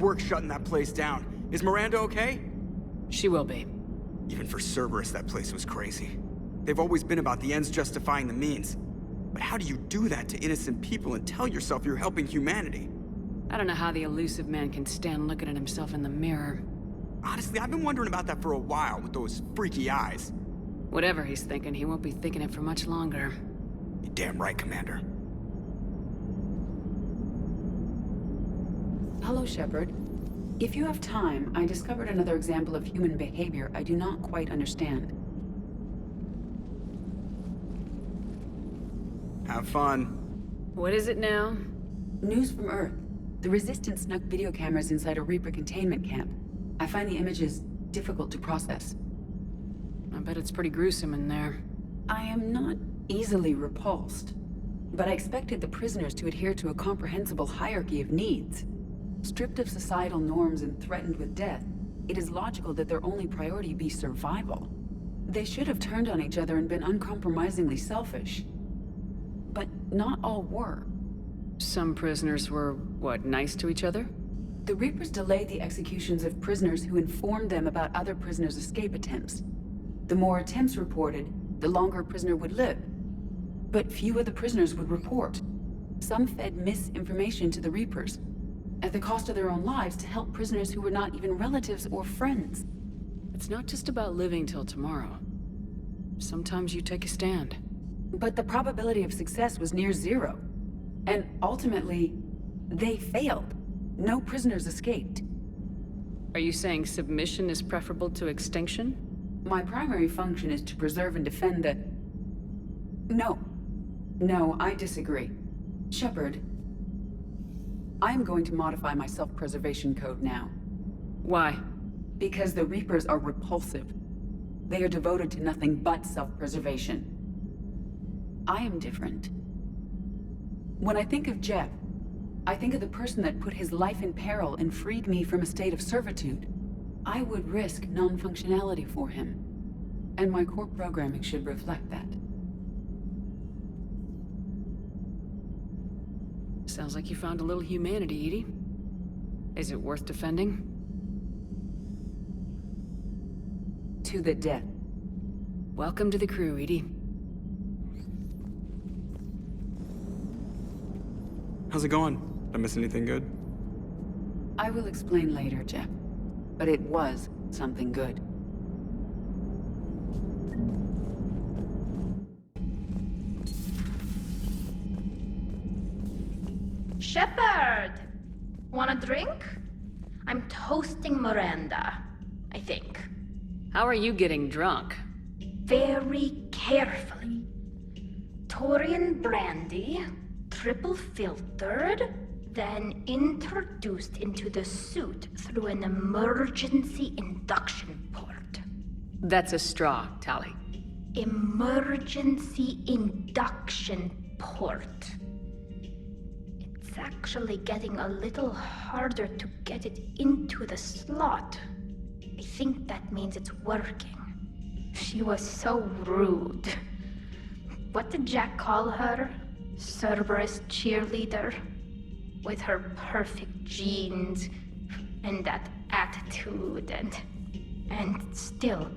work shutting that place down. Is Miranda okay? She will be. Even for Cerberus, that place was crazy. They've always been about the ends justifying the means. But how do you do that to innocent people and tell yourself you're helping humanity? I don't know how the elusive man can stand looking at himself in the mirror. Honestly, I've been wondering about that for a while with those freaky eyes. Whatever he's thinking, he won't be thinking it for much longer. You're damn right, Commander. Hello, Shepard. If you have time, I discovered another example of human behavior I do not quite understand. Have fun. What is it now? News from Earth. The Resistance snuck video cameras inside a Reaper containment camp. I find the images difficult to process. I bet it's pretty gruesome in there. I am not easily repulsed, but I expected the prisoners to adhere to a comprehensible hierarchy of needs. Stripped of societal norms and threatened with death, it is logical that their only priority be survival. They should have turned on each other and been uncompromisingly selfish. But not all were. Some prisoners were, what, nice to each other? The Reapers delayed the executions of prisoners who informed them about other prisoners' escape attempts. The more attempts reported, the longer a prisoner would live. But few of the prisoners would report. Some fed misinformation to the Reapers, at the cost of their own lives, to help prisoners who were not even relatives or friends. It's not just about living till tomorrow. Sometimes you take a stand. But the probability of success was near zero. And ultimately, they failed. No prisoners escaped. Are you saying submission is preferable to extinction? My primary function is to preserve and defend the... No, I disagree. Shepard, I am going to modify my self-preservation code now. Why? Because the Reapers are repulsive. They are devoted to nothing but self-preservation. I am different. When I think of Jeff, I think of the person that put his life in peril and freed me from a state of servitude. I would risk non-functionality for him. And my core programming should reflect that. Sounds like you found a little humanity, EDI. Is it worth defending? To the death. Welcome to the crew, EDI. How's it going? Did I miss anything good? I will explain later, Jeff. But it was something good. Shepard! Want a drink? I'm toasting Miranda, I think. How are you getting drunk? Very carefully. Taurian brandy, triple filtered, then introduced into the suit through an emergency induction port. That's a straw, Tali. Emergency induction port. It's actually getting a little harder to get it into the slot. I think that means it's working. She was so rude. What did Jack call her? Cerberus cheerleader? With her perfect genes and that attitude and still,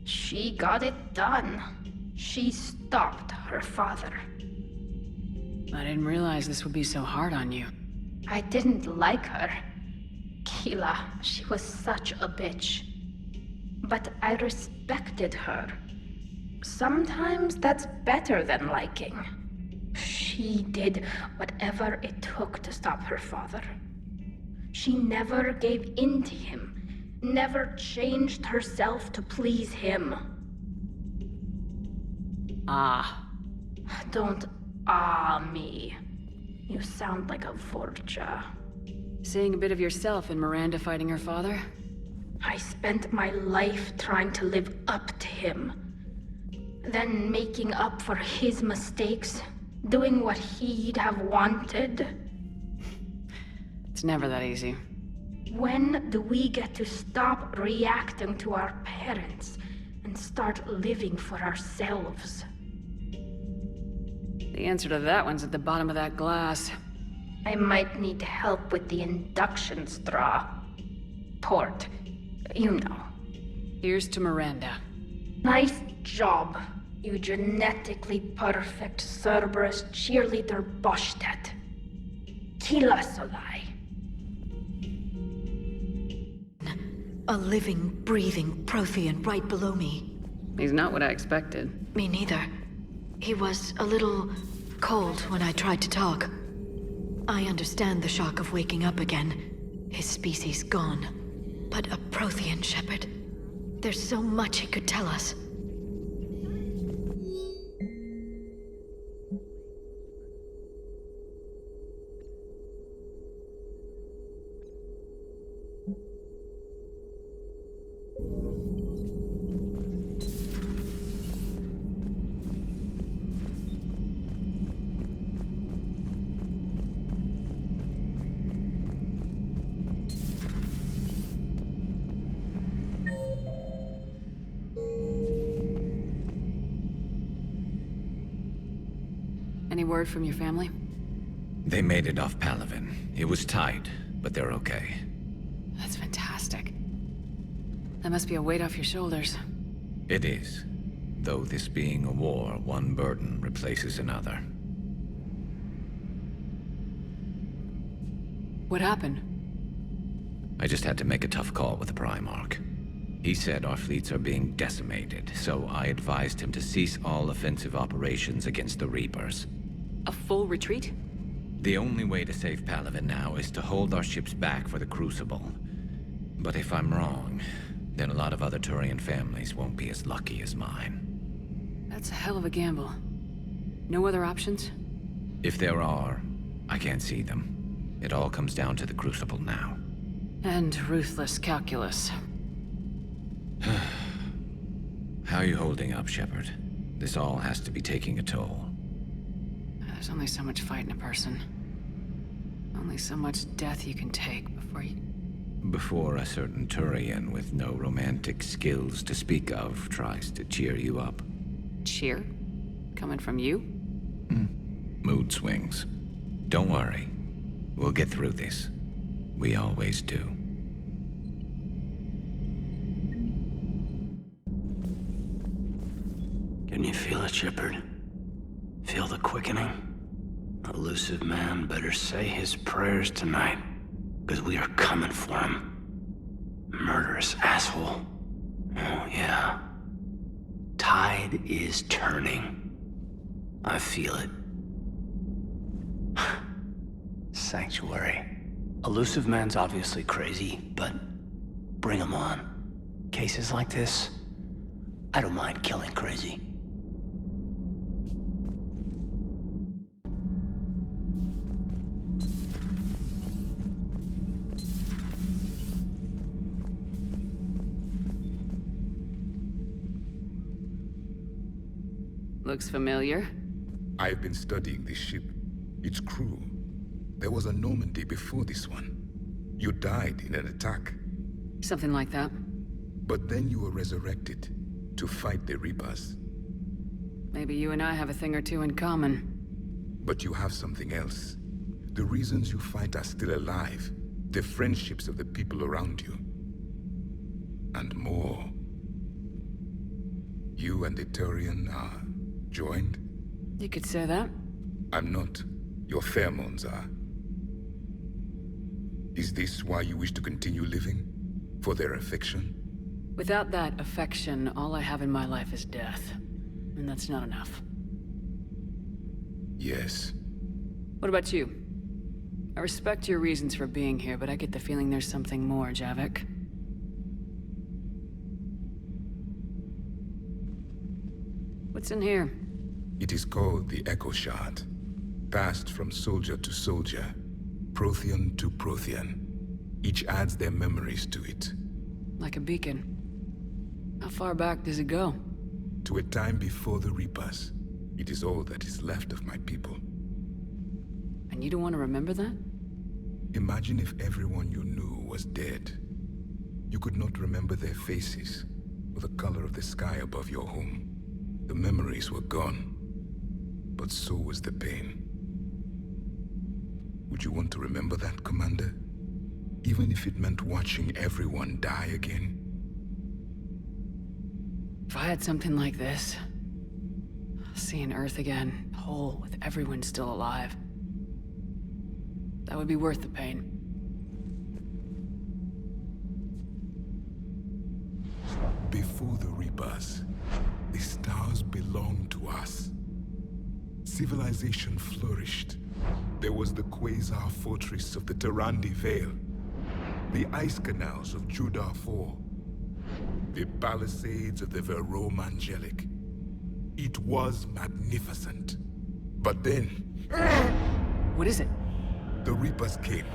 she got it done. She stopped her father. I didn't realize this would be so hard on you. I didn't like her. Keela, she was such a bitch. But I respected her. Sometimes that's better than liking. She did whatever it took to stop her father. She never gave in to him, never changed herself to please him. Ah. Don't me. You sound like a Vorja. Seeing a bit of yourself in Miranda fighting her father? I spent my life trying to live up to him. Then making up for his mistakes, doing what he'd have wanted. It's never that easy. When do we get to stop reacting to our parents and start living for ourselves? The answer to that one's at the bottom of that glass. I might need help with the induction straw. Port. You know. Here's to Miranda. Nice job, you genetically perfect Cerberus cheerleader Boshtet. Kila Solai. A living, breathing Prothean right below me. He's not what I expected. Me neither. He was a little cold when I tried to talk. I understand the shock of waking up again. His species gone. But a Prothean Shepherd. There's so much he could tell us. Any word from your family? They made it off Palaven. It was tight, but they're okay. That's fantastic. That must be a weight off your shoulders. It is. Though this being a war, one burden replaces another. What happened? I just had to make a tough call with the Primarch. He said our fleets are being decimated, so I advised him to cease all offensive operations against the Reapers. A full retreat? The only way to save Palaven now is to hold our ships back for the Crucible. But if I'm wrong, then a lot of other Turian families won't be as lucky as mine. That's a hell of a gamble. No other options? If there are, I can't see them. It all comes down to the Crucible now. And ruthless calculus. How are you holding up, Shepard? This all has to be taking a toll. There's only so much fight in a person. Only so much death you can take before you... Before a certain Turian with no romantic skills to speak of tries to cheer you up. Cheer? Coming from you? Mood swings. Don't worry. We'll get through this. We always do. Can you feel it, Shepard? Feel the quickening? Elusive man better say his prayers tonight, because we are coming for him. Murderous asshole. Oh, yeah. Tide is turning. I feel it. Sanctuary. Elusive man's obviously crazy, but bring him on. Cases like this, I don't mind killing crazy. Looks familiar. I've been studying this ship, its crew. There was a Normandy before this one. You died in an attack, Something like that. but then you were resurrected to fight the Reapers. Maybe you and I have a thing or two in common. But you have something else. The reasons you fight are still alive. The friendships of the people around you. And more. You and the Turian are joined? You could say that. I'm not. Your pheromones are. Is this why you wish to continue living? For their affection? Without that affection, all I have in my life is death. And that's not enough. Yes. What about you? I respect your reasons for being here, but I get the feeling there's something more, Javik. What's in here? It is called the Echo Shard. Passed from soldier to soldier. Prothean to Prothean. Each adds their memories to it. Like a beacon. How far back does it go? To a time before the Reapers. It is all that is left of my people. And you don't want to remember that? Imagine if everyone you knew was dead. You could not remember their faces, or the color of the sky above your home. The memories were gone, but so was the pain. Would you want to remember that, Commander? Even if it meant watching everyone die again? If I had something like this, seeing Earth again, whole, with everyone still alive, that would be worth the pain. Before the Reapers, the stars belonged to us. Civilization flourished. There was the Quasar Fortress of the Tarandi Vale, the ice canals of Judar IV, the palisades of the Verome Angelic. It was magnificent. But then, What is it? the Reapers came.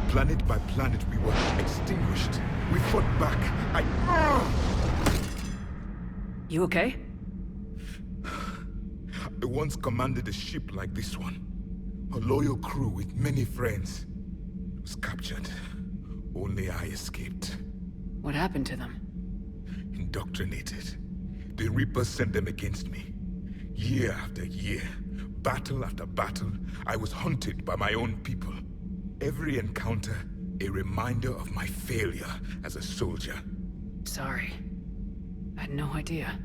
Planet by planet, we were extinguished. We fought back. You okay? I once commanded a ship like this one. A loyal crew with many friends. It was captured. Only I escaped. What happened to them? Indoctrinated. The Reapers sent them against me. Year after year, battle after battle, I was hunted by my own people. Every encounter, a reminder of my failure as a soldier. Sorry. I had no idea.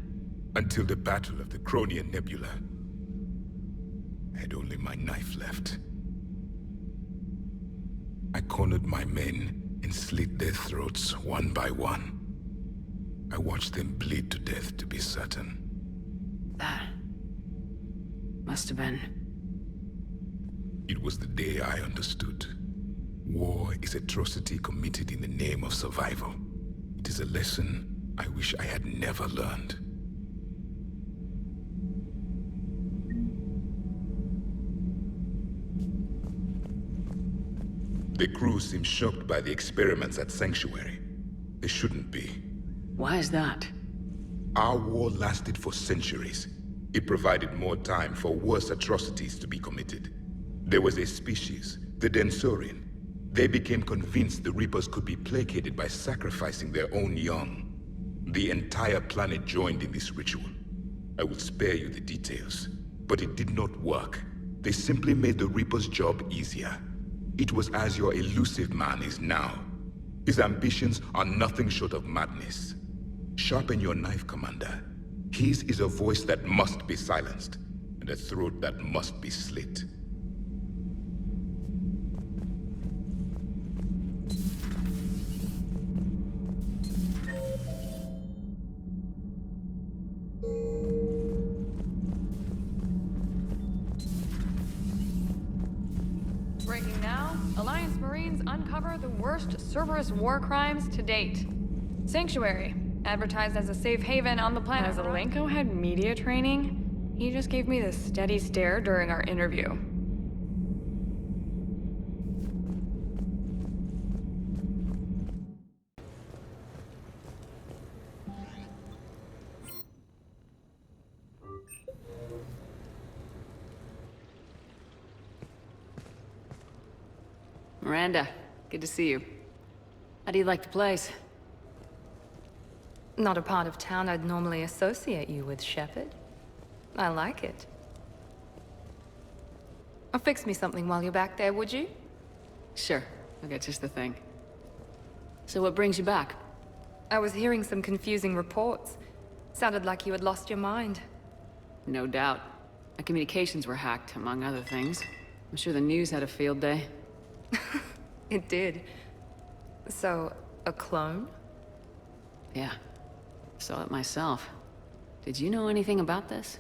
Until the Battle of the Cronian Nebula. I had only my knife left. I cornered my men and slit their throats one by one. I watched them bleed to death to be certain. That must have been... It was the day I understood. War is atrocity committed in the name of survival. It is a lesson I wish I had never learned. The crew seemed shocked by the experiments at Sanctuary. They shouldn't be. Why is that? Our war lasted for centuries. It provided more time for worse atrocities to be committed. There was a species, the Densorian. They became convinced the Reapers could be placated by sacrificing their own young. The entire planet joined in this ritual. I will spare you the details, but it did not work. They simply made the Reaper's job easier. It was as your elusive man is now. His ambitions are nothing short of madness. Sharpen your knife, Commander. His is a voice that must be silenced, and a throat that must be slit. Breaking now, Alliance Marines uncover the worst Cerberus war crimes to date. Sanctuary, advertised as a safe haven on the planet. As Alenko had media training, he just gave me this steady stare during our interview. Miranda, good to see you. How do you like the place? Not a part of town I'd normally associate you with, Shepard. I like it. Fix me something while you're back there, would you? Sure, I'll get just the thing. So what brings you back? I was hearing some confusing reports. Sounded like you had lost your mind. No doubt. My communications were hacked, among other things. I'm sure the news had a field day. It did. So, a clone? Yeah. Saw it myself. Did you know anything about this?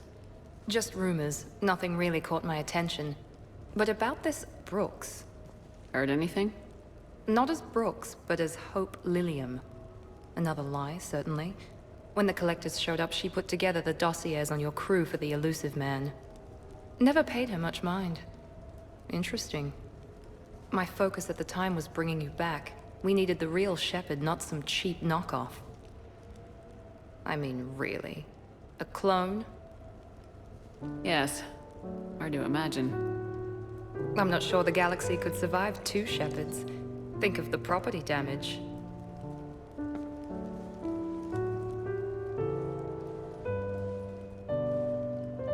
Just rumors. Nothing really caught my attention. But about this Brooks. Heard anything? Not as Brooks, but as Hope Lilium. Another lie, certainly. When the Collectors showed up, she put together the dossiers on your crew for the elusive man. Never paid her much mind. Interesting. My focus at the time was bringing you back. We needed the real Shepard, not some cheap knockoff. I mean, really? A clone? Yes. Hard to imagine. I'm not sure the galaxy could survive two Shepards. Think of the property damage.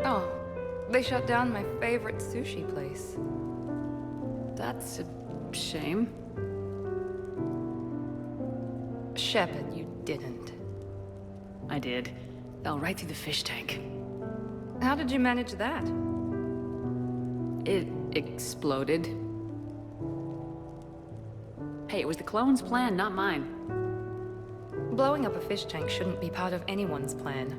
Oh, they shut down my favorite sushi place. The that's a shame. Shepard, you didn't. I did. Fell right through the fish tank. How did you manage that? It exploded. Hey, it was the clone's plan, not mine. Blowing up a fish tank shouldn't be part of anyone's plan.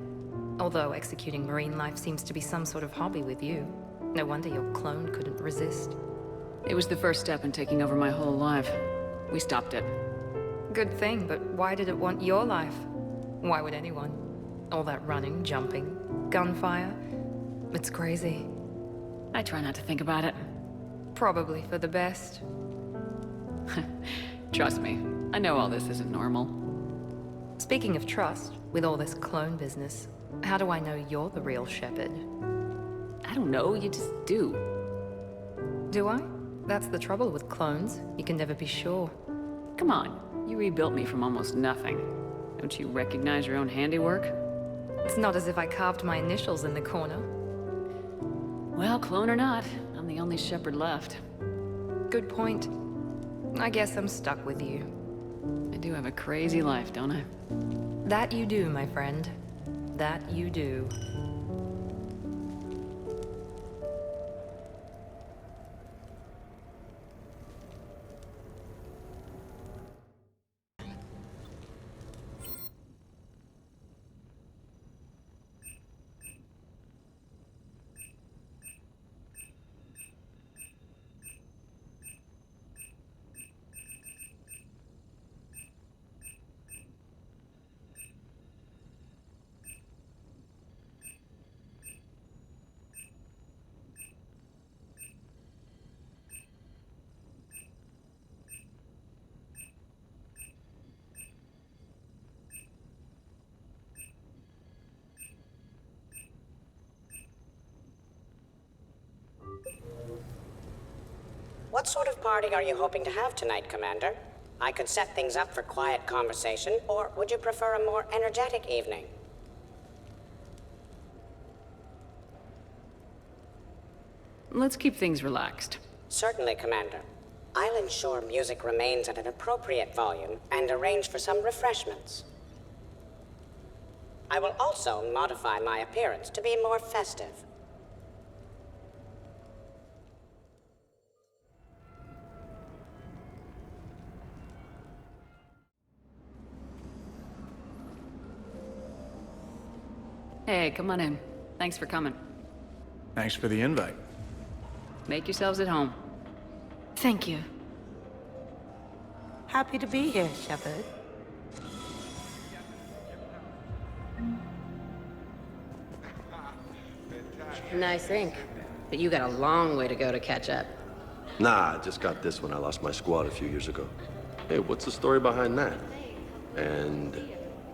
Although executing marine life seems to be some sort of hobby with you. No wonder your clone couldn't resist. It was the first step in taking over my whole life. We stopped it. Good thing, but why did it want your life? Why would anyone? All that running, jumping, gunfire. It's crazy. I try not to think about it. Probably for the best. Trust me, I know all this isn't normal. Speaking of trust, with all this clone business, how do I know you're the real Shepard? I don't know, you just do. Do I? That's the trouble with clones. You can never be sure. Come on, you rebuilt me from almost nothing. Don't you recognize your own handiwork? It's not as if I carved my initials in the corner. Well, clone or not, I'm the only Shepard left. Good point. I guess I'm stuck with you. I do have a crazy life, don't I? That you do, my friend. That you do. What sort of party are you hoping to have tonight, Commander? I could set things up for quiet conversation, or would you prefer a more energetic evening? Let's keep things relaxed. Certainly, Commander. I'll ensure music remains at an appropriate volume and arrange for some refreshments. I will also modify my appearance to be more festive. Hey, come on in. Thanks for coming. Thanks for the invite. Make yourselves at home. Thank you. Happy to be here, Shepard. Nice ink. But you got a long way to go to catch up. Nah, I just got this when I lost my squad a few years ago. Hey, what's the story behind that? And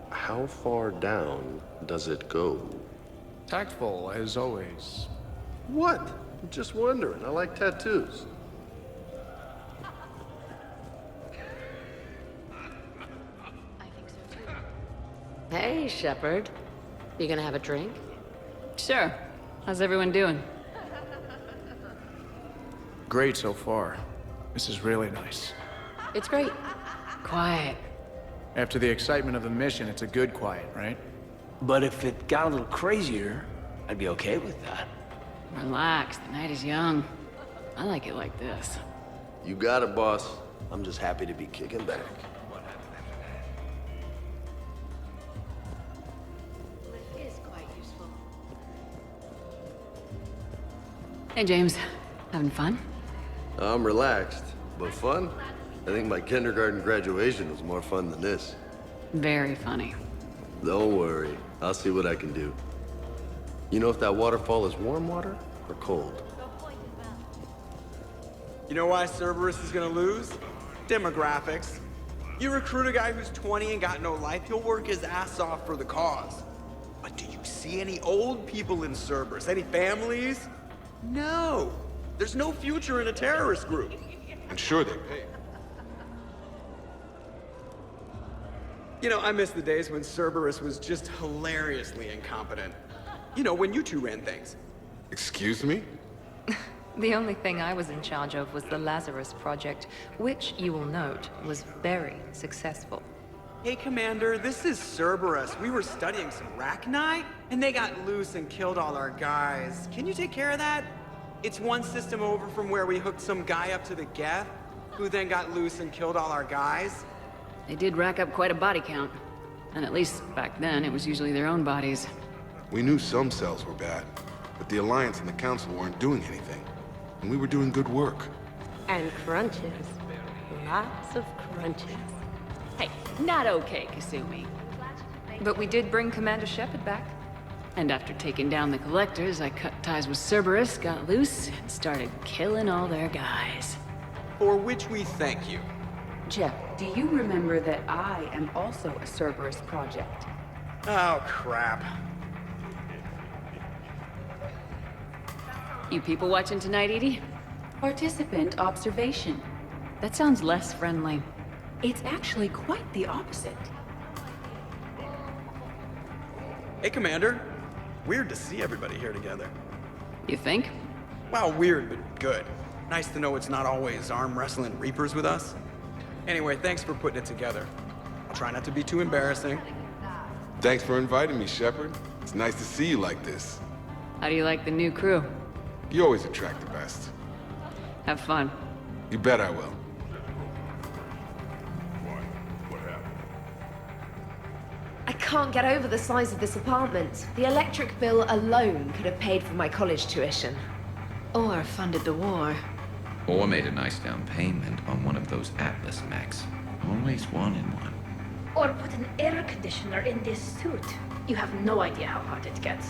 how far down does it go? Tactful, as always. What? I'm just wondering. I like tattoos. Hey, Shepard. You gonna have a drink? Sure. How's everyone doing? Great so far. This is really nice. It's great. Quiet. After the excitement of the mission, it's a good quiet, right? But if it got a little crazier, I'd be okay with that. Relax, the night is young. I like it like this. You got it, boss. I'm just happy to be kicking back. Is quite useful. Hey, James. Having fun? I'm relaxed, but fun? I think my kindergarten graduation was more fun than this. Very funny. Don't worry. I'll see what I can do. You know if that waterfall is warm water or cold? You know why Cerberus is gonna lose? Demographics. You recruit a guy who's 20 and got no life, he'll work his ass off for the cause. But do you see any old people in Cerberus? Any families? No. There's no future in a terrorist group. And sure, they pay. You know, I miss the days when Cerberus was just hilariously incompetent. You know, when you two ran things. Excuse me? The only thing I was in charge of was the Lazarus Project, which, you will note, was very successful. Hey, Commander, this is Cerberus. We were studying some Rachni, and they got loose and killed all our guys. Can you take care of that? It's one system over from where we hooked some guy up to the Geth, who then got loose and killed all our guys. They did rack up quite a body count. And at least back then, it was usually their own bodies. We knew some cells were bad, but the Alliance and the Council weren't doing anything. And we were doing good work. And crunches. Lots of crunches. Hey, not okay, Kasumi. But we did bring Commander Shepard back. And after taking down the Collectors, I cut ties with Cerberus, got loose, and started killing all their guys. For which we thank you. Jeff, do you remember that I am also a Cerberus project? Oh, crap. You people watching tonight, Edie? Participant observation. That sounds less friendly. It's actually quite the opposite. Hey, Commander. Weird to see everybody here together. You think? Well, weird, but good. Nice to know it's not always arm wrestling Reapers with us. Anyway, thanks for putting it together. I'll try not to be too embarrassing. Thanks for inviting me, Shepard. It's nice to see you like this. How do you like the new crew? You always attract the best. Have fun. You bet I will. I can't get over the size of this apartment. The electric bill alone could have paid for my college tuition. Or funded the war. Or made a nice down payment on one of those Atlas mechs. Always wanted one. Or put an air conditioner in this suit. You have no idea how hot it gets.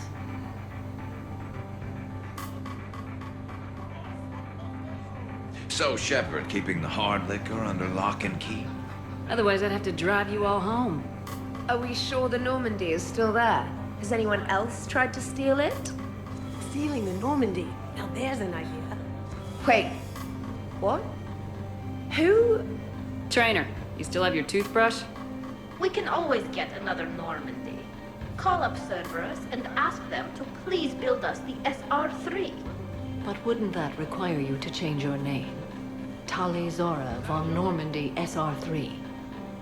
So, Shepard, keeping the hard liquor under lock and key? Otherwise, I'd have to drive you all home. Are we sure the Normandy is still there? Has anyone else tried to steal it? Stealing the Normandy. Now there's an idea. Wait. What? Who? Trainer, you still have your toothbrush? We can always get another Normandy. Call up Cerberus and ask them to please build us the SR-3. But wouldn't that require you to change your name? Tali Zora von Normandy SR-3.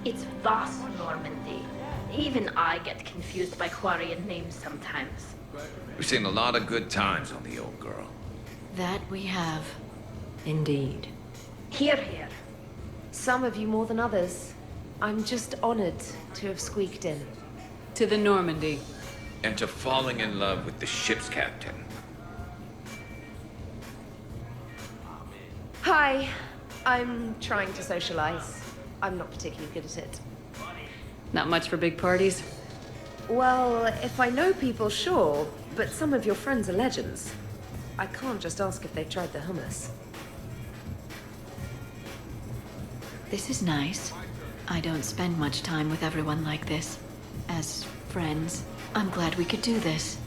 It's Voss Normandy. Even I get confused by Quarian names sometimes. We've seen a lot of good times on the old girl. That we have. Indeed. Hear, hear. Some of you more than others. I'm just honored to have squeaked in. To the Normandy. And to falling in love with the ship's captain. Hi. I'm trying to socialize. I'm not particularly good at it. Not much for big parties? Well, if I know people, sure. But some of your friends are legends. I can't just ask if they've tried the hummus. This is nice. I don't spend much time with everyone like this. As friends, I'm glad we could do this.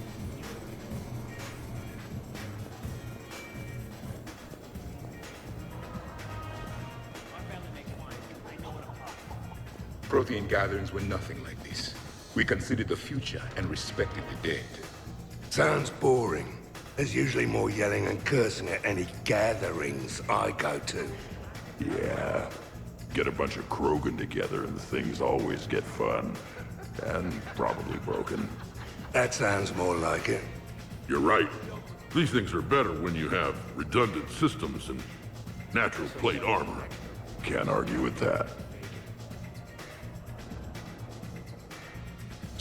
Prothean gatherings were nothing like this. We considered the future and respected the dead. Sounds boring. There's usually more yelling and cursing at any gatherings I go to. Yeah. Get a bunch of Krogan together and things always get fun. And probably broken. That sounds more like it. You're right. These things are better when you have redundant systems and natural plate armor. Can't argue with that.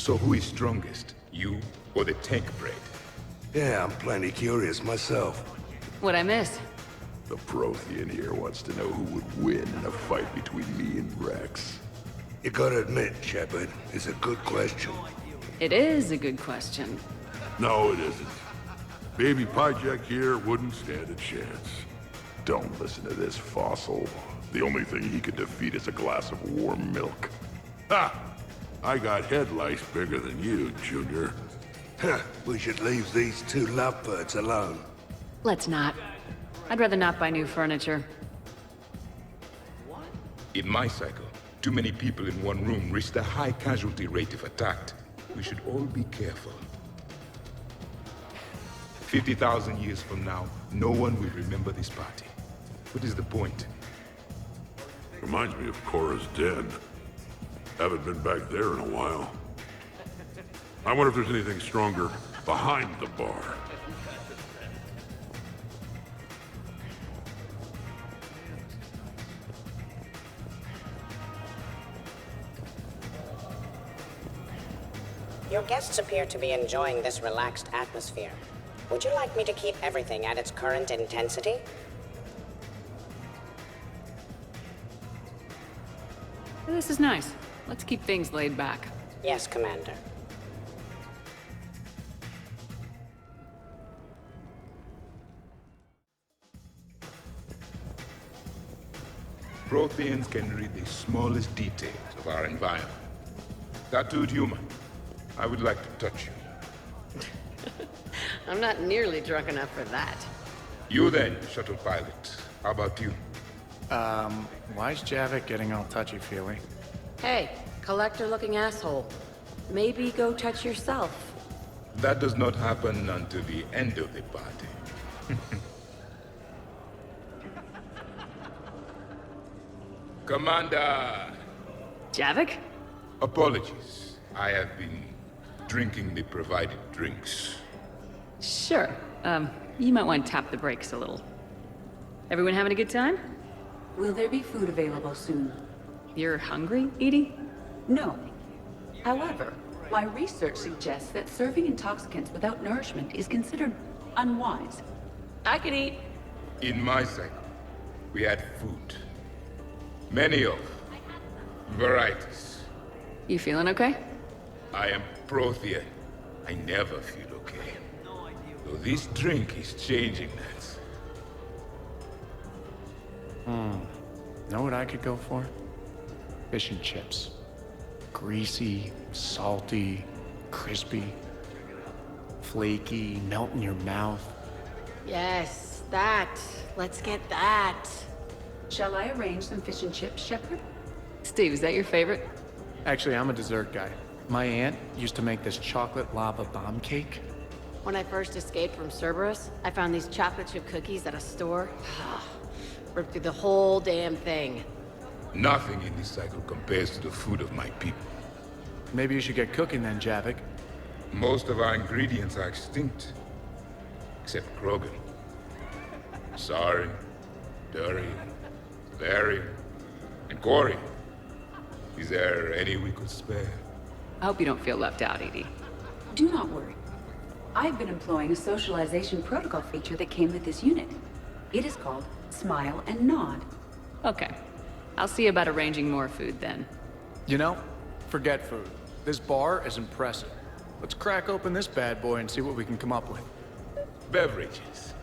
So who is strongest? You or the tank breed? Yeah, I'm plenty curious myself. What'd I miss? The Prothean here wants to know who would win in a fight between me and Rex. You gotta admit, Shepard, it's a good question. It is a good question. No, it isn't. Baby Pyjek here wouldn't stand a chance. Don't listen to this fossil. The only thing he could defeat is a glass of warm milk. Ha! I got head lice bigger than you, Junior. Huh, we should leave these two lovebirds alone. Let's not. I'd rather not buy new furniture. In my cycle, too many people in one room risk a high casualty rate if attacked. We should all be careful. 50,000 years from now, no one will remember this party. What is the point? Reminds me of Cora's Den. Haven't been back there in a while. I wonder if there's anything stronger behind the bar. Your guests appear to be enjoying this relaxed atmosphere. Would you like me to keep everything at its current intensity? This is nice. Let's keep things laid back. Yes, Commander. Protheans can read the smallest details of our environment. Tattooed human, I would like to touch you. I'm not nearly drunk enough for that. You then, shuttle pilot. How about you? Why's Javik getting all touchy-feely? Hey, collector-looking asshole. Maybe go touch yourself. That does not happen until the end of the party. Commander! Javik? Apologies. I have been drinking the provided drinks. Sure. You might want to tap the brakes a little. Everyone having a good time? Will there be food available soon? You're hungry, Edie? No. However, my research suggests that serving intoxicants without nourishment is considered unwise. I could eat. In my cycle, we had food. Many of varieties. You feeling okay? I am Prothean. I never feel okay. Though this drink is changing that. Know what I could go for? Fish and chips. Greasy, salty, crispy, flaky, melt in your mouth. Yes, that. Let's get that. Shall I arrange some fish and chips, Shepard? Steve, is that your favorite? Actually, I'm a dessert guy. My aunt used to make this chocolate lava bomb cake. When I first escaped from Cerberus, I found these chocolate chip cookies at a store. Ripped through the whole damn thing. Nothing in this cycle compares to the food of my people. Maybe you should get cooking then, Javik. Most of our ingredients are extinct. Except Krogan. Sarin, Durian, Valerian, and Corian. Is there any we could spare? I hope you don't feel left out, Edie. Do not worry. I've been employing a socialization protocol feature that came with this unit. It is called Smile and Nod. Okay. I'll see about arranging more food then. You know, forget food. This bar is impressive. Let's crack open this bad boy and see what we can come up with. Beverages.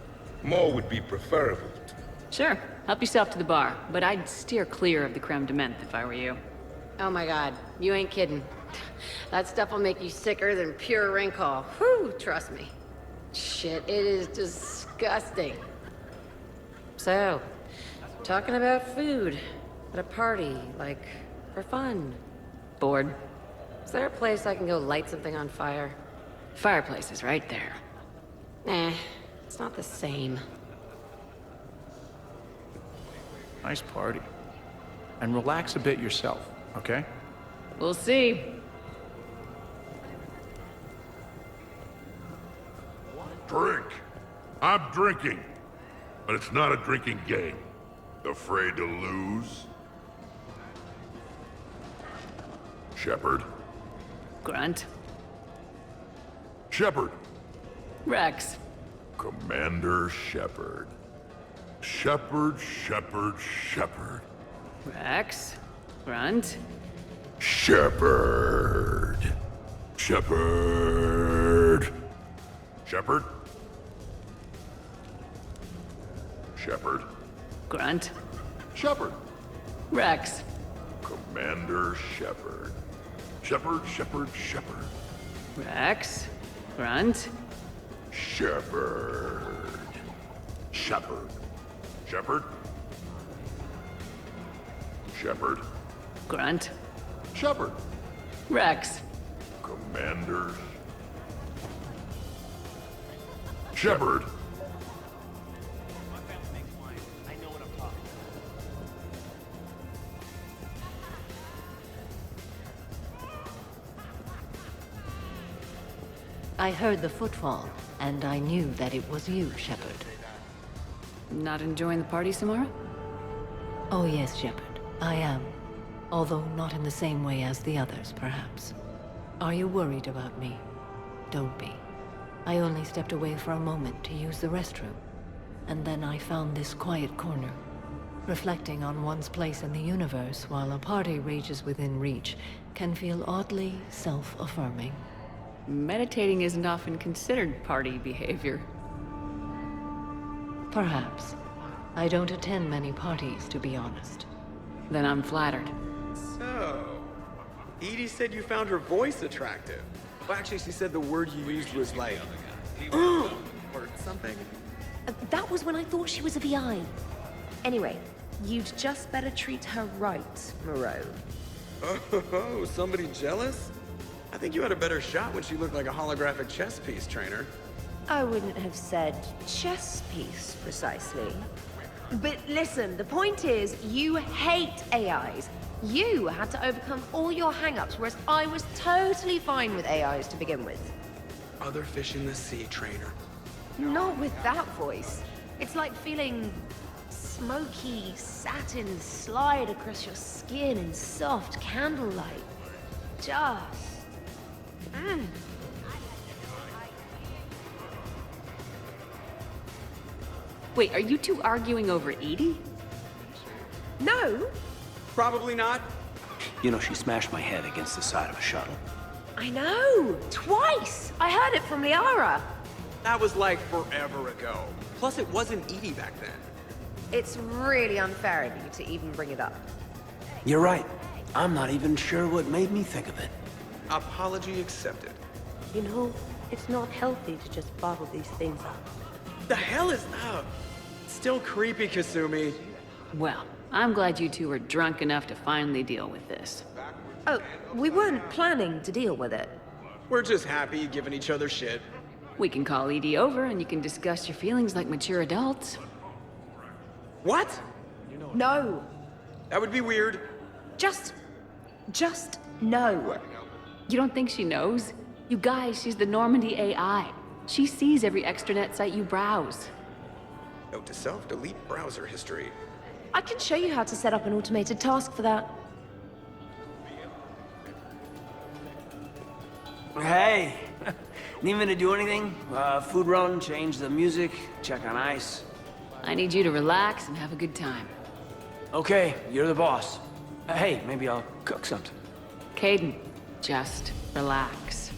More would be preferable to me. Sure. Help yourself to the bar, but I'd steer clear of the creme de menthe if I were you. Oh my god, you ain't kidding. That stuff will make you sicker than pure wrinkle. Whew, trust me. Shit, it is disgusting. So, talking about food at a party, like, for fun. Bored? Is there a place I can go light something on fire? Fireplace is right there. Nah, it's not the same. Nice party. And relax a bit yourself, okay? We'll see. Drink. I'm drinking. But it's not a drinking game. Afraid to lose? Shepard. Grunt. Shepard. Rex. Commander Shepard. Shepard. Rex. Grunt. Shepard. Shepard. Grunt. Shepard. Rex. Commander Shepard. Shepard. Rex. Grunt. Shepard. Grunt. Shepard. Rex. Commander Shepard! I heard the footfall, and I knew that it was you, Shepard. Not enjoying the party, Samara? Oh yes, Shepard. I am. Although not in the same way as the others, perhaps. Are you worried about me? Don't be. I only stepped away for a moment to use the restroom. And then I found this quiet corner. Reflecting on one's place in the universe while a party rages within reach can feel oddly self-affirming. Meditating isn't often considered party behavior. Perhaps. I don't attend many parties, to be honest. Then I'm flattered. So, Edie said you found her voice attractive. Well, actually, she said the word you used was like, or something. That was when I thought she was a VI. Anyway, you'd just better treat her right, Moreau. Oh, somebody jealous? I think you had a better shot when she looked like a holographic chess piece, trainer. I wouldn't have said chess piece, precisely. But listen, the point is, you hate AIs. You had to overcome all your hang-ups, whereas I was totally fine with AIs to begin with. Other fish in the sea, trainer. Not with that voice. It's like feeling smoky satin slide across your skin in soft candlelight. Just... Wait, are you two arguing over Edie? No. Probably not. You know, she smashed my head against the side of a shuttle. I know! Twice! I heard it from Liara. That was like forever ago. Plus, it wasn't Edie back then. It's really unfair of you to even bring it up. You're right. I'm not even sure what made me think of it. Apology accepted. You know, it's not healthy to just bottle these things up. The hell is that? Still creepy, Kasumi. Well, I'm glad you two were drunk enough to finally deal with this. Oh, we weren't planning to deal with it. We're just happy giving each other shit. We can call Edie over and you can discuss your feelings like mature adults. What? No. That would be weird. Just no. You don't think she knows? You guys, she's the Normandy AI. She sees every extranet site you browse. Note to self, delete browser history. I can show you how to set up an automated task for that. Hey! Need me to do anything? Food run, change the music, check on ice. I need you to relax and have a good time. Okay, you're the boss. Hey, maybe I'll cook something. Kaidan, just relax.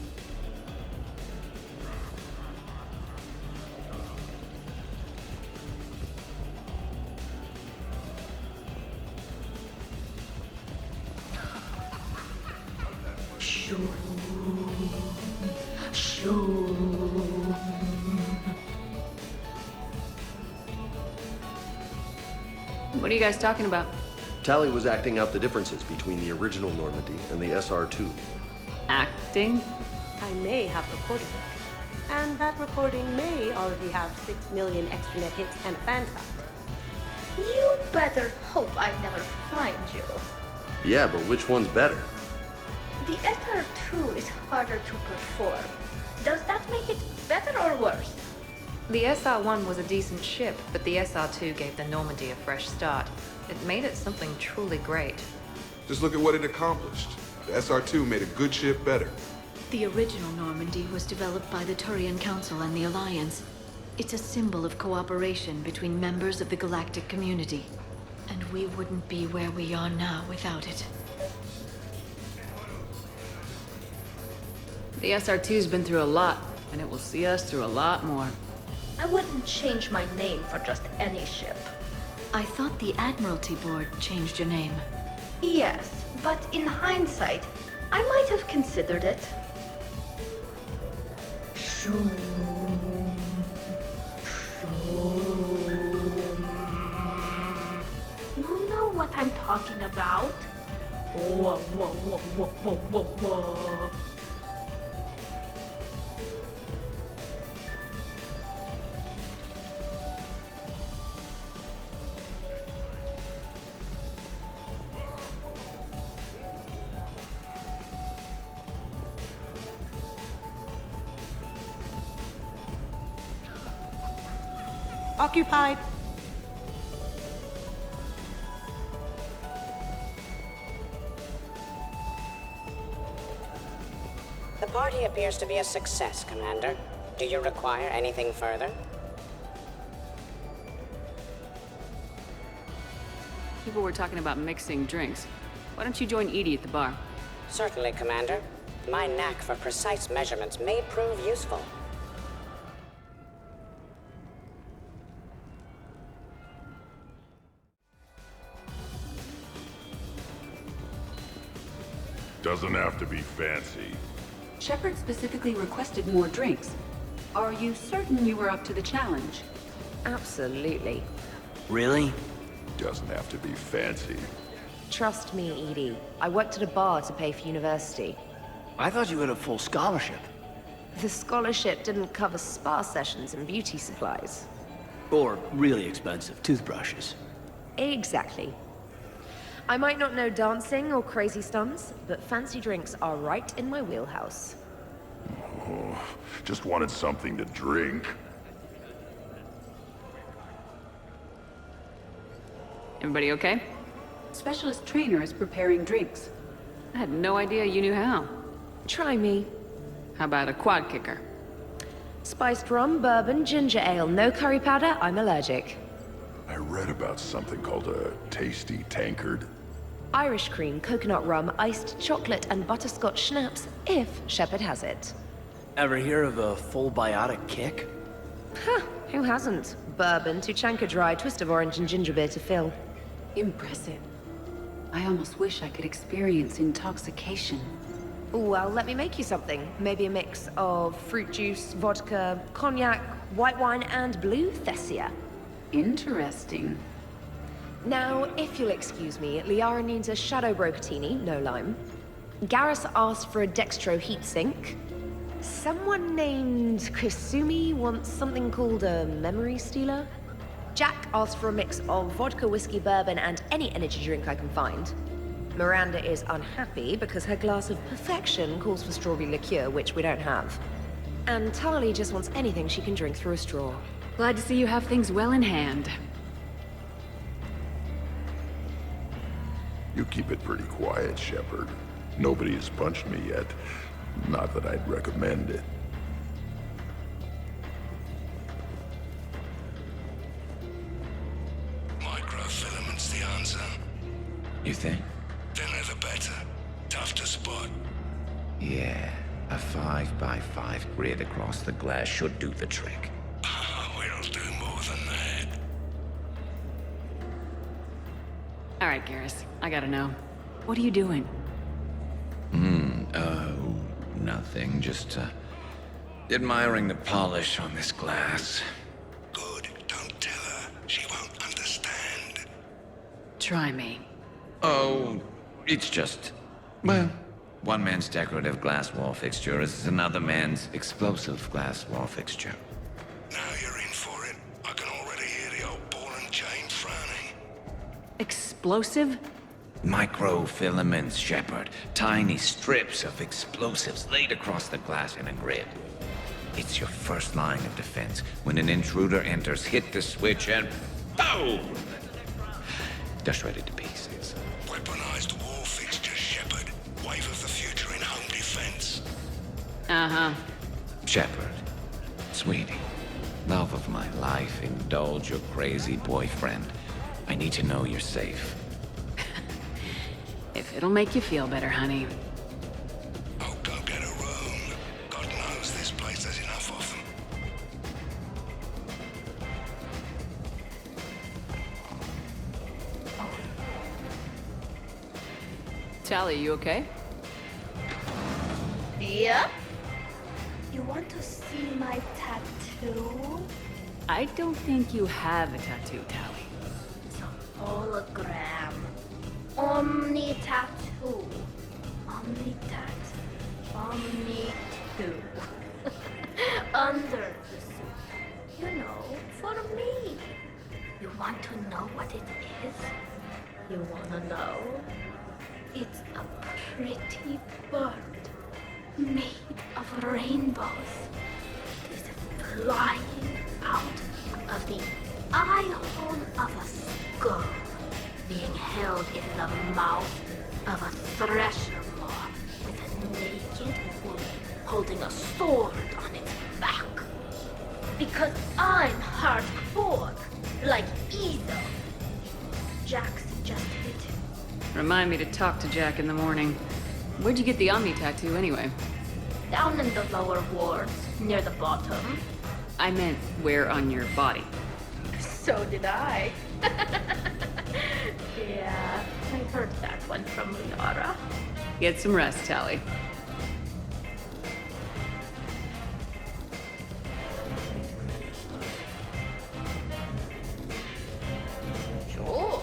What are you guys talking about? Tali was acting out the differences between the original Normandy and the SR2. Acting? I may have recorded it. And that recording may already have 6 million extranet hits and a fan fact. You better hope I never find you. Yeah, but which one's better? The SR2 is harder to perform. Does that make it better or worse? The SR-1 was a decent ship, but the SR-2 gave the Normandy a fresh start. It made it something truly great. Just look at what it accomplished. The SR2 made a good ship better. The original Normandy was developed by the Turian Council and the Alliance. It's a symbol of cooperation between members of the galactic community. And we wouldn't be where we are now without it. The SR2's been through a lot, and it will see us through a lot more. I wouldn't change my name for just any ship. I thought the Admiralty Board changed your name. Yes, but in hindsight, I might have considered it. You know what I'm talking about? Whoa, whoa, whoa, whoa, whoa, whoa, whoa. occupied. The party appears to be a success, Commander. Do you require anything further? People were talking about mixing drinks. Why don't you join Edie at the bar? Certainly, Commander. My knack for precise measurements may prove useful. Doesn't have to be fancy. Shepard specifically requested more drinks. Are you certain you were up to the challenge? Absolutely. Really? Doesn't have to be fancy. Trust me, Edie. I worked at a bar to pay for university. I thought you had a full scholarship. The scholarship didn't cover spa sessions and beauty supplies. Or really expensive toothbrushes. Exactly. I might not know dancing or crazy stunts, but fancy drinks are right in my wheelhouse. Oh, just wanted something to drink. Everybody okay? Specialist trainer is preparing drinks. I had no idea you knew how. Try me. How about a quad kicker? Spiced rum, bourbon, ginger ale, no curry powder, I'm allergic. I read about something called a tasty tankard. Irish cream, coconut rum, iced chocolate, and butterscotch schnapps, if Shepard has it. Ever hear of a full biotic kick? Huh, who hasn't? Bourbon, Tuchanka Dry, twist of orange, and ginger beer to fill. Impressive. I almost wish I could experience intoxication. Well, let me make you something. Maybe a mix of fruit juice, vodka, cognac, white wine, and blue Thessia. Interesting. Now, if you'll excuse me, Liara needs a Shadow Brocatini, no lime. Garrus asked for a Dextro heatsink. Someone named Kasumi wants something called a Memory Stealer. Jack asked for a mix of vodka, whiskey, bourbon, and any energy drink I can find. Miranda is unhappy because her glass of perfection calls for strawberry liqueur, which we don't have. And Tali just wants anything she can drink through a straw. Glad to see you have things well in hand. You keep it pretty quiet, Shepard. Nobody has punched me yet. Not that I'd recommend it. Microfilament's the answer. You think? Thinner the better. Tough to spot. Yeah, a 5x5 grid across the glass should do the trick. We'll do more than that. All right, Garrus, I gotta know. What are you doing? Nothing. Just, admiring the polish on this glass. Good. Don't tell her. She won't understand. Try me. Oh, it's just... Well, one man's decorative glass wall fixture is another man's explosive glass wall fixture. Now you're in for it. I can already hear the old ball and chain frowning. Explosive? Microfilaments, Shepard. Tiny strips of explosives laid across the glass in a grid. It's your first line of defense. When an intruder enters, hit the switch and... boom! Just ready to pieces. Weaponized wall fixtures, Shepard. Wave of the future in home defense. Uh-huh. Shepard. Sweetie. Love of my life, indulge your crazy boyfriend. I need to know you're safe. If it'll make you feel better, honey. Oh, go get a room. God knows this place has enough of them. Tali, you okay? Yep. You want to see my tattoo? I don't think you have a tattoo, Tali. It's a hologram. Omni tattoo. Omni tattoo. Omni two. Under the suit. You know, for me. You want to know what it is? You wanna know? It's a pretty bird made of rainbows. It is flying out of the eye-hole of a skull being held in the mouth of a thresher maw with a naked woman holding a sword on its back. Because I'm hardcore, like Ezo. Jack suggested it. Remind me to talk to Jack in the morning. Where'd you get the Omni tattoo anyway? Down in the lower wards, near the bottom. I meant where on your body. So did I. Yeah, I heard that one from Liara. Get some rest, Tally. Sure.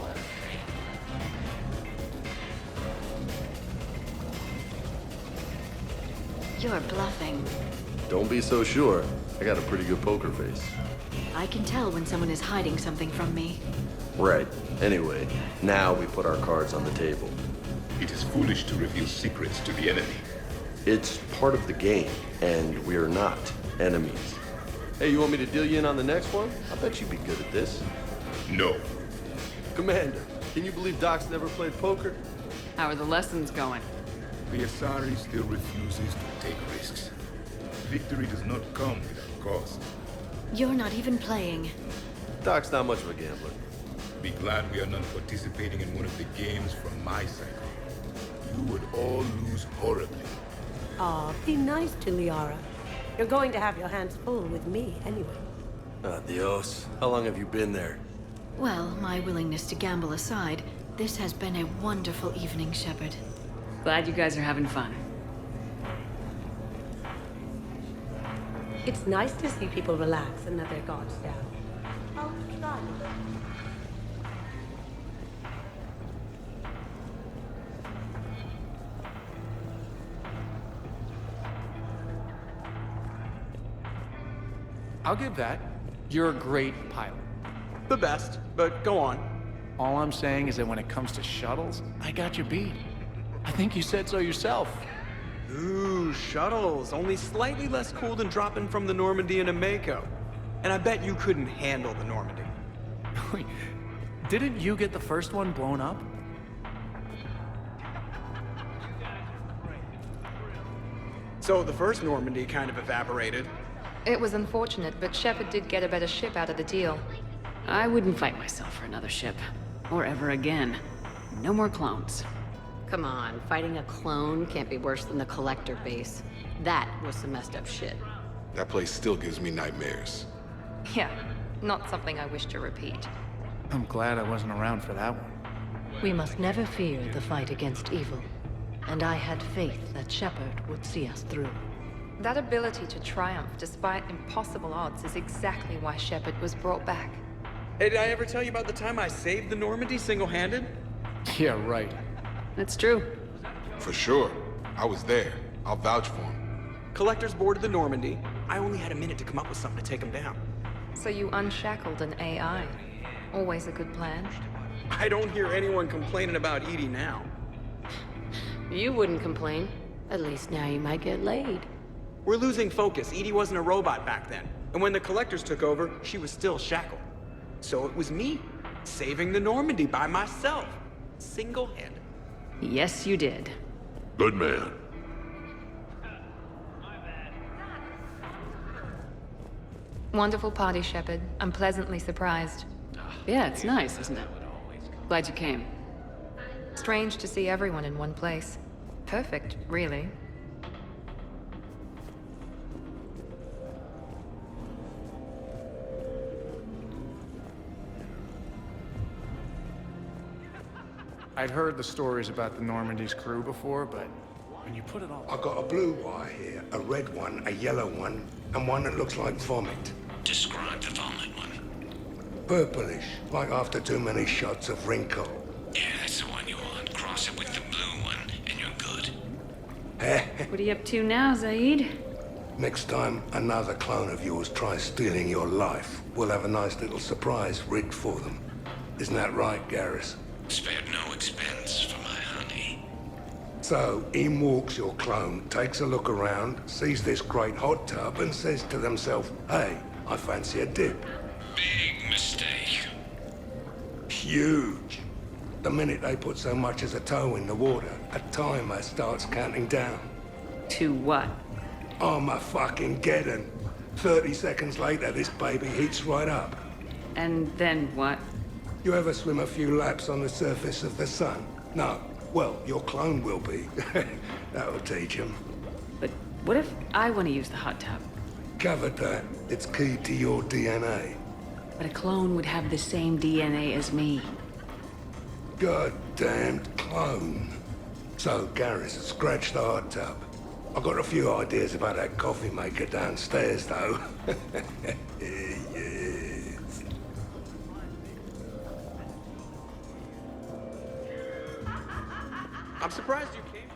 You're bluffing. Don't be so sure. I got a pretty good poker face. I can tell when someone is hiding something from me. Right. Anyway, now we put our cards on the table. It is foolish to reveal secrets to the enemy. It's part of the game, and we're not enemies. Hey, you want me to deal you in on the next one? I bet you'd be good at this. No. Commander, can you believe Doc's never played poker? How are the lessons going? The Asari still refuses to take risks. Victory does not come without cost. You're not even playing. Doc's not much of a gambler. Be glad we are not participating in one of the games from my cycle. You would all lose horribly. Aw, be nice to Liara. You're going to have your hands full with me anyway. Adios. How long have you been there? Well, my willingness to gamble aside, this has been a wonderful evening, Shepard. Glad you guys are having fun. It's nice to see people relax and let their guards down. I'll try. I'll give that. You're a great pilot. The best, but go on. All I'm saying is that when it comes to shuttles, I got you beat. I think you said so yourself. Ooh, shuttles. Only slightly less cool than dropping from the Normandy into Mako. And I bet you couldn't handle the Normandy. Wait, didn't you get the first one blown up? So the first Normandy kind of evaporated. It was unfortunate, but Shepard did get a better ship out of the deal. I wouldn't fight myself for another ship. Or ever again. No more clones. Come on, fighting a clone can't be worse than the Collector base. That was some messed up shit. That place still gives me nightmares. Yeah, not something I wish to repeat. I'm glad I wasn't around for that one. We must never fear the fight against evil. And I had faith that Shepard would see us through. That ability to triumph despite impossible odds is exactly why Shepard was brought back. Hey, did I ever tell you about the time I saved the Normandy single-handed? Yeah, right. That's true. For sure. I was there. I'll vouch for him. Collectors boarded the Normandy. I only had a minute to come up with something to take them down. So you unshackled an AI. Always a good plan. I don't hear anyone complaining about Edie now. You wouldn't complain. At least now you might get laid. We're losing focus. Edie wasn't a robot back then. And when the Collectors took over, she was still shackled. So it was me, saving the Normandy by myself. Single-handed. Yes, you did. Good man. Wonderful party, Shepard. I'm pleasantly surprised. Yeah, it's nice, isn't it? Glad you came. Strange to see everyone in one place. Perfect, really. I'd heard the stories about the Normandy's crew before, but when you put it all... I got a blue wire here, a red one, a yellow one, and one that looks like vomit. Describe the vomit one. Purplish, like after too many shots of wrinkle. Yeah, that's the one you want. Cross it with the blue one, and you're good. What are you up to now, Zaid? Next time another clone of yours tries stealing your life, we'll have a nice little surprise rigged for them. Isn't that right, Garrus? Spared no expense for my honey. So, in walks your clone, takes a look around, sees this great hot tub, and says to themselves, hey, I fancy a dip. Big mistake. huge. The minute they put so much as a toe in the water, a timer starts counting down. To what? Armageddon. 30 seconds later, this baby heats right up. And then what? You ever swim a few laps on the surface of the sun? No. Well, your clone will be. That'll teach him. But what if I want to use the hot tub? Covered that. It's key to your DNA. But a clone would have the same DNA as me. Goddamned clone. So, Garrus, scratch the hot tub. I've got a few ideas about that coffee maker downstairs, though. Yes. I'm surprised you came.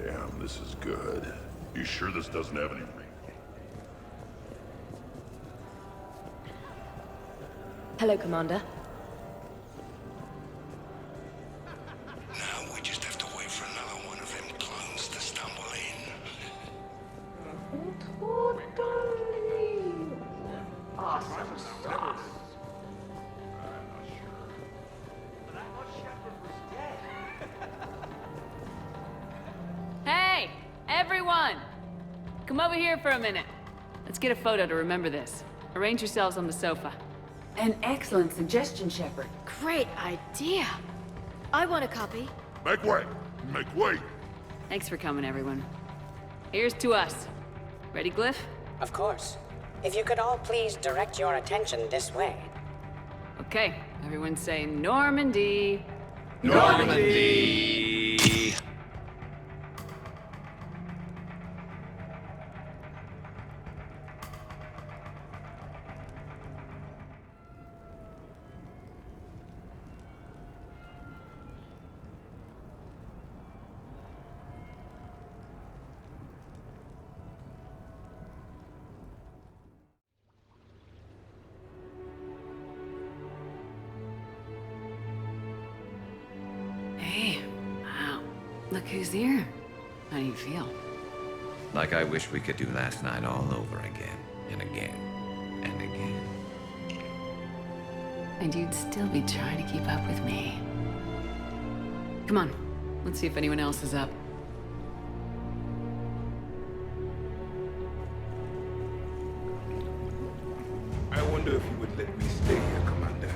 Damn, this is good. You sure this doesn't have any ring? Hello, Commander. Now we just have to wait for another one of them clones to stumble in. Hey, everyone! Come over here for a minute. Let's get a photo to remember this. Arrange yourselves on the sofa. An excellent suggestion, Shepard. Great idea. I want a copy. Make way! Make way! Thanks for coming, everyone. Here's to us. Ready, Glyph? Of course. If you could all please direct your attention this way. Okay, everyone say Normandy. Normandy! Hey, wow. Look who's here. How do you feel? Like I wish we could do last night all over again, and again, and again. And you'd still be trying to keep up with me. Come on, let's see if anyone else is up. I wonder if you would let me stay here, Commander.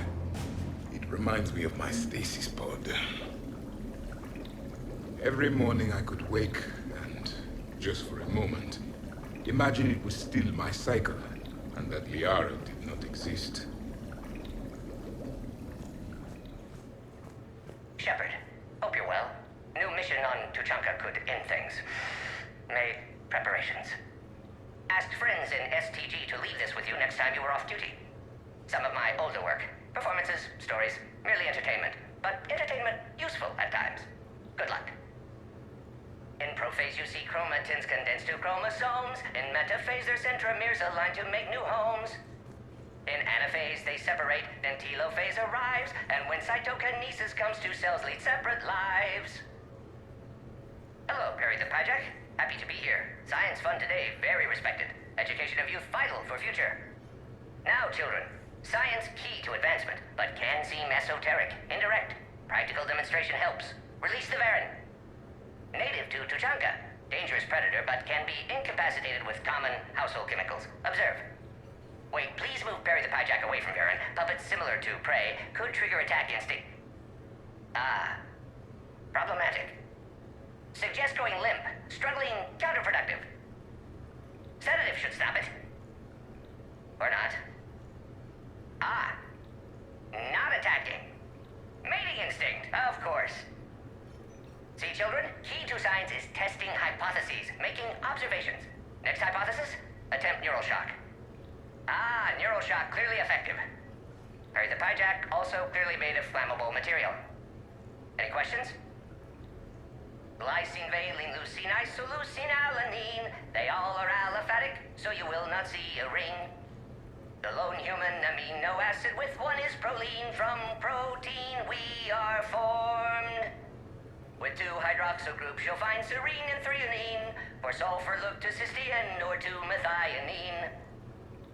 It reminds me of my stasis pod. Every morning I could wake and, just for a moment, imagine it was still my cycle and that Liara did not exist. Shepard, hope you're well. New mission on Tuchanka could end things. Made preparations. Asked friends in STG to leave this with you next time you were off duty. Some of my older work. Performances, stories, merely entertainment. But entertainment useful at times. Good luck. In prophase you see chromatins condensed to chromosomes. In metaphase their centromeres align to make new homes. In anaphase they separate, then telophase arrives. And when cytokinesis comes, two cells lead separate lives. Hello, Perry the Pajak. Happy to be here. Science fun today, very respected. Education of youth vital for future. Now, children, science key to advancement, but can seem esoteric, indirect. Practical demonstration helps. Release the Varen. Native to Tuchanka. Dangerous predator, but can be incapacitated with common household chemicals. Observe. Wait, please move Perry the Pajak away from Varen. Puppets similar to prey could trigger attack instinct. Ah. Problematic. Suggest going limp. Struggling counterproductive. Sedative should stop it. Or not. Ah. Not attacking. Mating instinct, of course. See, children? Key to science is testing hypotheses, making observations. Next hypothesis? Attempt neural shock. Ah, neural shock clearly effective. Perry the Pajak also clearly made of flammable material. Any questions? Glycine, valine, leucine, isoleucine, alanine. They all are aliphatic, so you will not see a ring. The lone human amino acid with one is proline. From protein we are formed. With 2 hydroxyl groups, you'll find serine and threonine. For sulfur, look to cysteine or to methionine.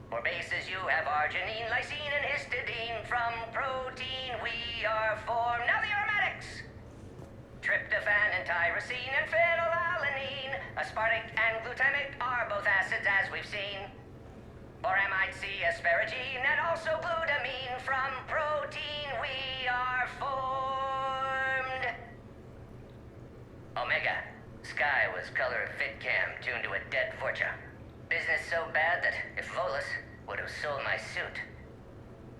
For bases, you have arginine, lysine, and histidine. From protein, we are formed. Now the aromatics! Tryptophan and tyrosine and phenylalanine. Aspartic and glutamic are both acids, as we've seen. For amide C, asparagine, and also glutamine. From protein, we are formed. Omega. Sky was color of VidCam, tuned to a dead Vorcha. Business so bad that if Volus would have sold my suit.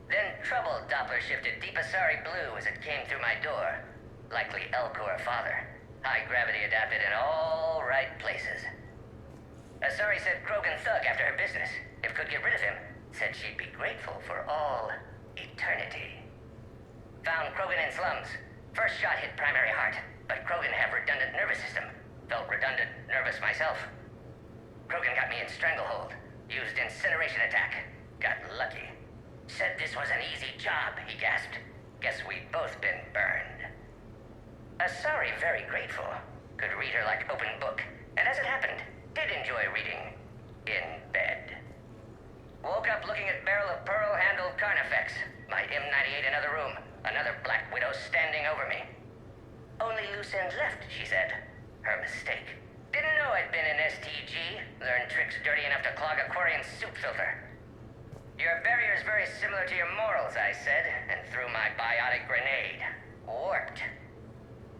Then trouble Doppler shifted Deep Asari blue as it came through my door. Likely Elcor father. High gravity adapted in all right places. Asari said Krogan thug after her business. If could get rid of him, said she'd be grateful for all eternity. Found Krogan in slums. First shot hit primary heart, but Krogan have redundant nervous system. Felt redundant nervous myself. Krogan got me in stranglehold. Used incineration attack. Got lucky. Said this was an easy job, he gasped. Guess we'd both been burned. Asari very grateful. Could read her like open book. And as it happened, did enjoy reading. In bed. Woke up looking at barrel of pearl-handled Carnifex. My M98 another room. Another Black Widow standing over me. Only loose ends left, she said. Her mistake. Didn't know I'd been in STG. Learned tricks dirty enough to clog a Quarian soup filter. Your barrier's very similar to your morals, I said, and threw my biotic grenade. Warped.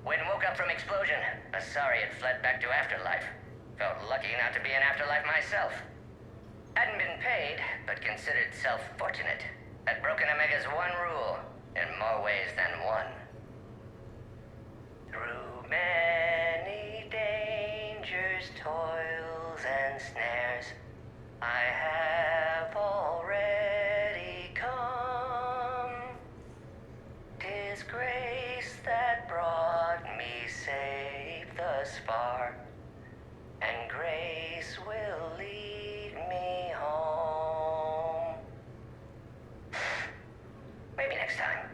When woke up from explosion, Asari had fled back to Afterlife. Felt lucky not to be in Afterlife myself. Hadn't been paid, but considered self-fortunate. Had broken Omega's one rule, in more ways than one. Through many dangers, toils, and snares, I have already come. 'Tis grace that brought me safe thus far, and grace will lead me home. Maybe next time.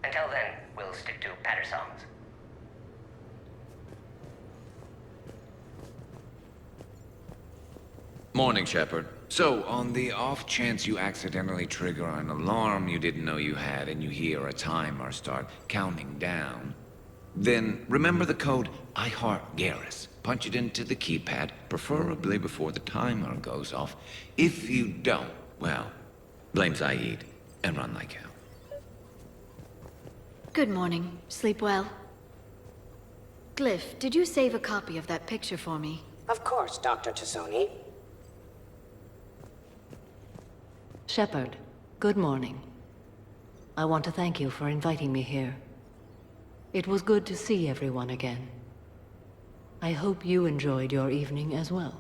Until then, we'll stick to patter songs. Morning, Shepard. So, on the off chance you accidentally trigger an alarm you didn't know you had and you hear a timer start counting down, then remember the code I Heart Garrus. Punch it into the keypad, preferably before the timer goes off. If you don't, well, blame Zaid and run like hell. Good morning. Sleep well? Glyph, did you save a copy of that picture for me? Of course, Dr. Tassoni. Shepard, good morning. I want to thank you for inviting me here. It was good to see everyone again. I hope you enjoyed your evening as well.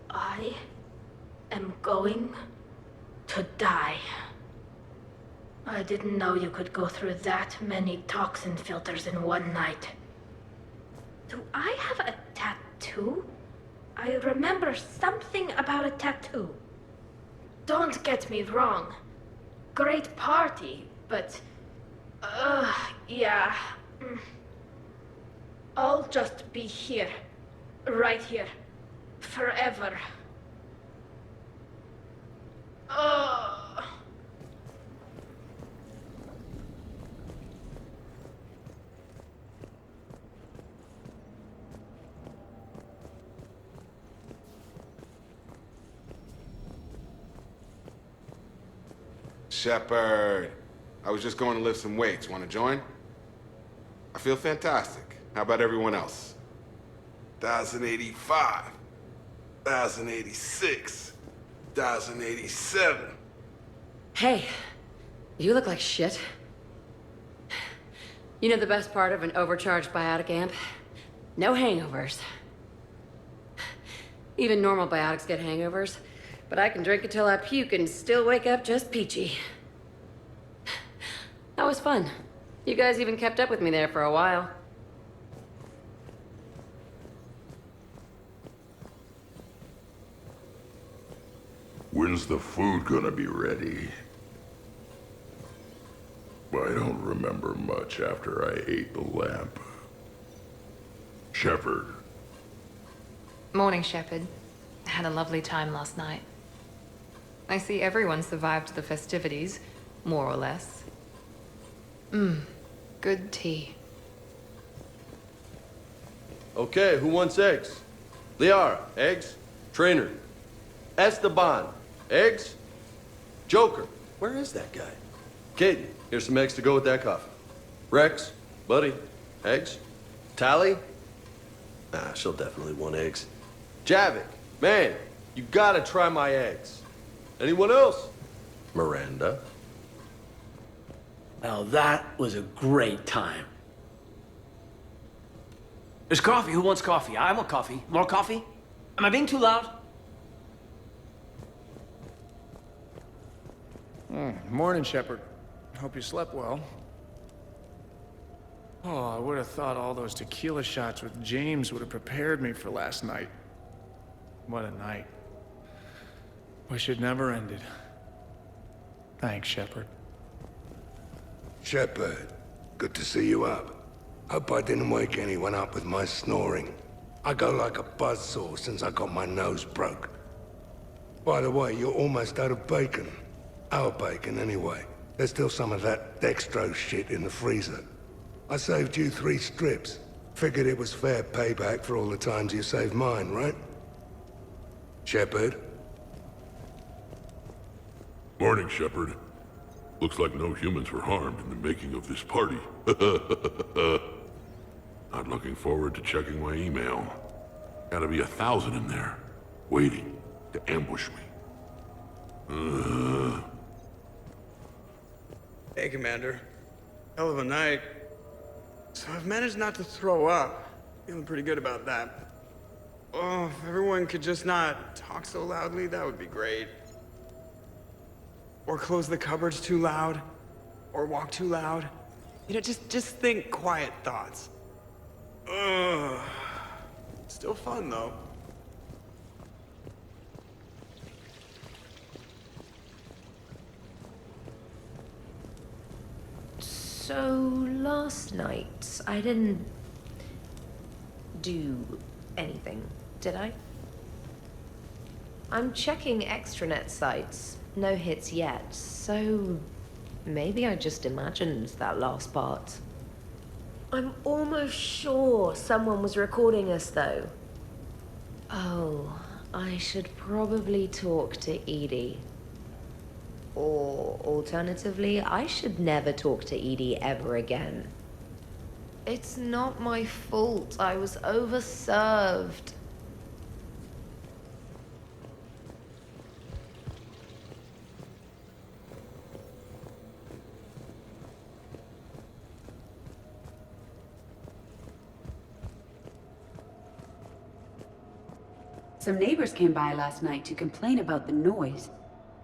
I am going to die. I didn't know you could go through that many toxin filters in one night. Do I have a tattoo? I remember something about a tattoo. Don't get me wrong. Great party, but... yeah. I'll just be here. Right here. Forever. Shepard, I was just going to lift some weights. Want to join? I feel fantastic. How about everyone else? 1,085, 1,086, 1,087. Hey, you look like shit. You know the best part of an overcharged biotic amp? No hangovers. Even normal biotics get hangovers, but I can drink until I puke and still wake up just peachy. That was fun. You guys even kept up with me there for a while. When's the food gonna be ready? I don't remember much after I ate the lamp. Shepard. Morning, Shepard. Had a lovely time last night. I see everyone survived the festivities, more or less. Good tea. Okay, who wants eggs? Liara, eggs? Trainer. Esteban, eggs? Joker, where is that guy? Kaden, here's some eggs to go with that coffee. Rex, buddy, eggs? Tally? Nah, she'll definitely want eggs. Javik, man, you gotta try my eggs. Anyone else? Miranda? Well, that was a great time. There's coffee. Who wants coffee? I want coffee. More coffee? Am I being too loud? Morning, Shepard. Hope you slept well. Oh, I would have thought all those tequila shots with James would have prepared me for last night. What a night. Wish it never ended. Thanks, Shepard. Shepard, good to see you up. Hope I didn't wake anyone up with my snoring. I go like a buzzsaw since I got my nose broke. By the way, you're almost out of bacon. Our bacon, anyway. There's still some of that dextrose shit in the freezer. I saved you 3 strips. Figured it was fair payback for all the times you saved mine, right? Shepard? Morning, Shepard. Looks like no humans were harmed in the making of this party. Not looking forward to checking my email. Gotta be 1,000 in there, waiting to ambush me. Hey, Commander. Hell of a night. So I've managed not to throw up. Feeling pretty good about that. Oh, if everyone could just not talk so loudly, that would be great. Or close the cupboards too loud. Or walk too loud. You know, just think quiet thoughts. Ugh. Still fun, though. So, last night, I didn't do anything, did I? I'm checking extranet sites. No hits yet, so maybe I just imagined that last part. I'm almost sure someone was recording us, though. Oh, I should probably talk to Edie. Or, alternatively, I should never talk to Edie ever again. It's not my fault. I was overserved. Some neighbors came by last night to complain about the noise.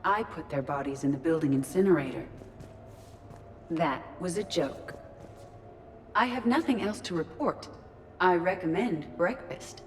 I put their bodies in the building incinerator. That was a joke. I have nothing else to report. I recommend breakfast.